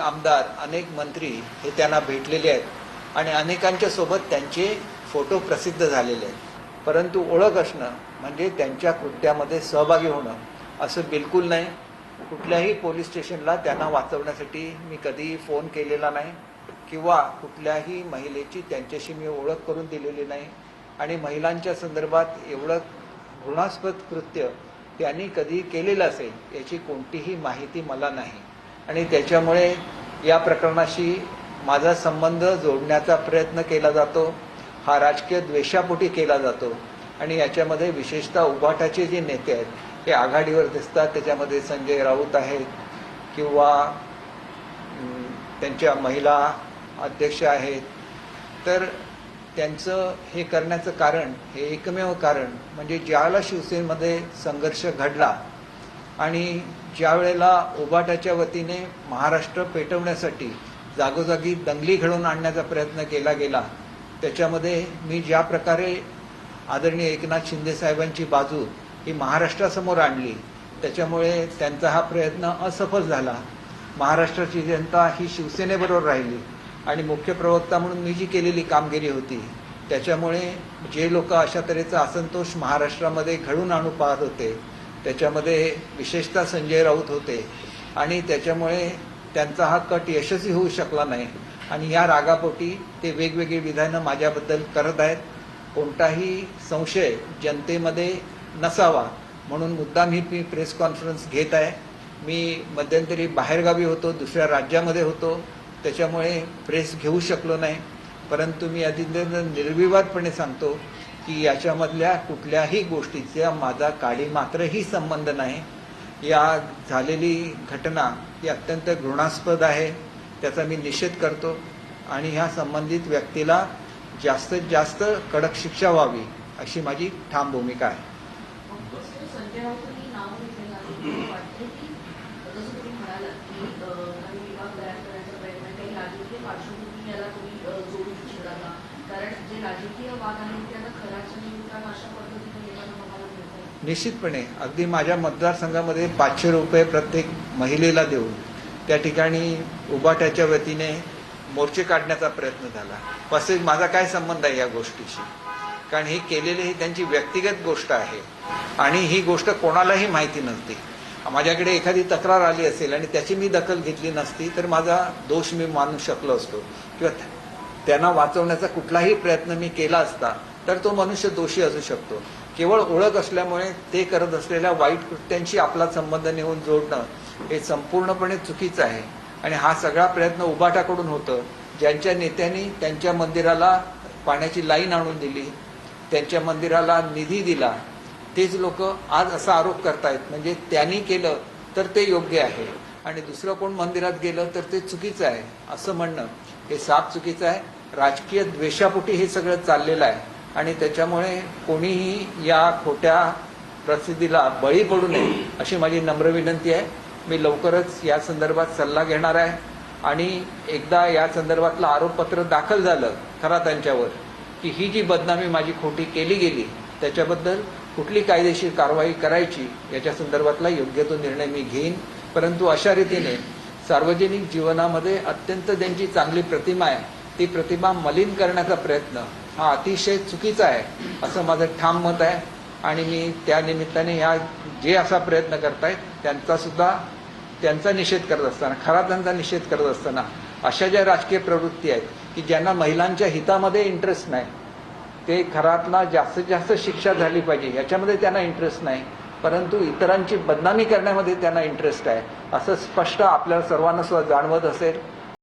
आमदार अनेक मंत्री हे त्यांना भेटलेले आहेत आणि अनेकांच्या सोबत त्यांचे फोटो प्रसिद्ध झालेले आहेत, परंतु ओळख असणं म्हणजे त्यांच्या कृत्यामध्ये सहभागी होणं असं बिलकुल नाही. कुठल्याही पोलीस स्टेशनला त्यांना वाचवण्यासाठी मी कधीही फोन केलेला नाही किंवा कुठल्याही महिलेची त्यांच्याशी मी ओळख करून दिलेली नाही आणि महिलांच्या संदर्भात एवढं घृणास्पद कृत्य त्यांनी कधी केलेलं असेल याची कोणतीही माहिती मला नाही आणि त्याच्यामुळे या प्रकरणाशी माझा संबंध जोडण्याचा प्रयत्न केला जातो. हा राजकीय द्वेषापोटी केला जातो आणि याच्यामध्ये विशेषतः उभाटाचे जे नेते आहेत हे आघाडीवर दिसतात. त्याच्यामध्ये संजय राऊत आहेत किंवा त्यांच्या महिला अध्यक्ष आहेत. तर त्यांचं हे करण्याचं कारण, हे एकमेव कारण म्हणजे ज्यावेळेला शिवसेनेमध्ये संघर्ष घडला आणि ज्या वेळेला उभाटाच्या वतीने महाराष्ट्र पेटवण्यासाठी जागोजागी दंगली घडवून आणण्याचा प्रयत्न केला गेला, त्याच्यामध्ये मी ज्या प्रकारे आदरणीय एकनाथ शिंदे साहेबांची बाजू ही महाराष्ट्रासमोर आणली, त्याच्यामुळे त्यांचा हा प्रयत्न असफल झाला. महाराष्ट्राची जनता ही शिवसेनेबरोबर राहिली आणि मुख्य प्रवक्ता म्हणून मी जी केलेली कामगिरी होती त्याच्यामुळे जे लोक अशा तऱ्हेचा असंतोष महाराष्ट्रामध्ये घडवून आणू पाहत होते त्याच्यामध्ये विशेषतः संजय राऊत होते आणि त्याच्यामुळे त्यांचा हा कट यशस्वी होऊ शकला नाही आणि या रागापोटी ते वेगवेगळी विधानं माझ्याबद्दल करत आहेत. कोणताही संशय जनतेमध्ये नसावा म्हणून मुद्दाम ही मी प्रेस कॉन्फरन्स घेत आहे. मी मध्यंतरी बाहेरगावी होतो, दुसऱ्या राज्यामध्ये होतो, त्याच्यामुळे प्रेस घेऊ शकलो नाही, परंतु मी अतिशय निर्विवादपणे सांगतो की याच्यामधल्या कुठल्याही गोष्टीचा माझा काडी मात्रही संबंध नाही. या झालेली घटना ही अत्यंत घृणास्पद आहे, त्याचा मी निषेध करतो आणि ह्या संबंधित व्यक्तीला जास्तीत जास्त कडक शिक्षा व्हावी अशी माझी ठाम भूमिका आहे. निश्चितपणे अगदी माझ्या मतदारसंघामध्ये 500 रुपये प्रत्येक महिलेला देऊन त्या ठिकाणी उभाट्याच्या वतीने मोर्चे काढण्याचा प्रयत्न झाला. तसेच माझा काय संबंध आहे या गोष्टीशी, कारण ही केलेली ही त्यांची व्यक्तिगत गोष्ट आहे आणि ही गोष्ट कोणालाही माहिती नसते. माझ्याकडे एखादी तक्रार आली असेल आणि त्याची मी दखल घेतली नसती तर माझा दोष मी मानू शकलो असतो किंवा त्यांना वाचवण्याचा कुठलाही प्रयत्न मी केला असता तर तो मनुष्य दोषी असू शकतो. केवळ ओळख असल्यामुळे ते करत असलेल्या वाईट कृत्यांशी आपला संबंध नेऊन जोडणं हे संपूर्णपणे चुकीचं आहे आणि हा सगळा प्रयत्न उभाटाकडून होतं. ज्यांच्या नेत्यांनी त्यांच्या मंदिराला पाण्याची लाईन आणून दिली, त्यांच्या मंदिराला निधी दिला, तेच लोक आज असा आरोप करतायत म्हणजे त्यांनी केलं तर ते योग्य आहे आणि दुसरं कोण मंदिरात गेलं तर ते चुकीचं आहे असं म्हणणं हे साफ चुकीचं आहे. राजकीय द्वेषापोटी हे सगळं चाललेलं आहे आणि त्याच्यामुळे कोणीही या खोट्या प्रसिद्धीला बळी पडू नये अशी माझी नम्र विनंती आहे. मी लवकरच या संदर्भात सल्ला घेणार आहे आणि एकदा या संदर्भातलं आरोपपत्र दाखल झालं खरा त्यांच्यावर की ही जी बदनामी माझी खोटी केली गेली त्याच्याबद्दल कुठली कायदेशीर कारवाई करायची याच्या संदर्भातला योग्य तो निर्णय मी घेईन. परंतु अशा रीतीने सार्वजनिक जीवनामध्ये अत्यंत त्यांची चांगली प्रतिमा आहे ती प्रतिमा मलिन करण्याचा प्रयत्न हा अतिशय चुकीचा आहे असं माझं ठाम मत आहे आणि मी त्या निमित्ताने ह्या जे असा प्रयत्न करतायत त्यांचा निषेध करत असताना, खरा त्यांचा निषेध करत असताना अशा ज्या राजकीय प्रवृत्ती आहेत की ज्यांना महिलांच्या हितामध्ये इंटरेस्ट नाही, ते घरातला जास्तीत जास्त शिक्षा झाली पाहिजे याच्यामध्ये त्यांना इंटरेस्ट नाही, परंतु इतरांची बदनामी करण्यामध्ये त्यांना इंटरेस्ट आहे असं स्पष्ट आपल्याला सर्वांना सुद्धा जाणवत असेल.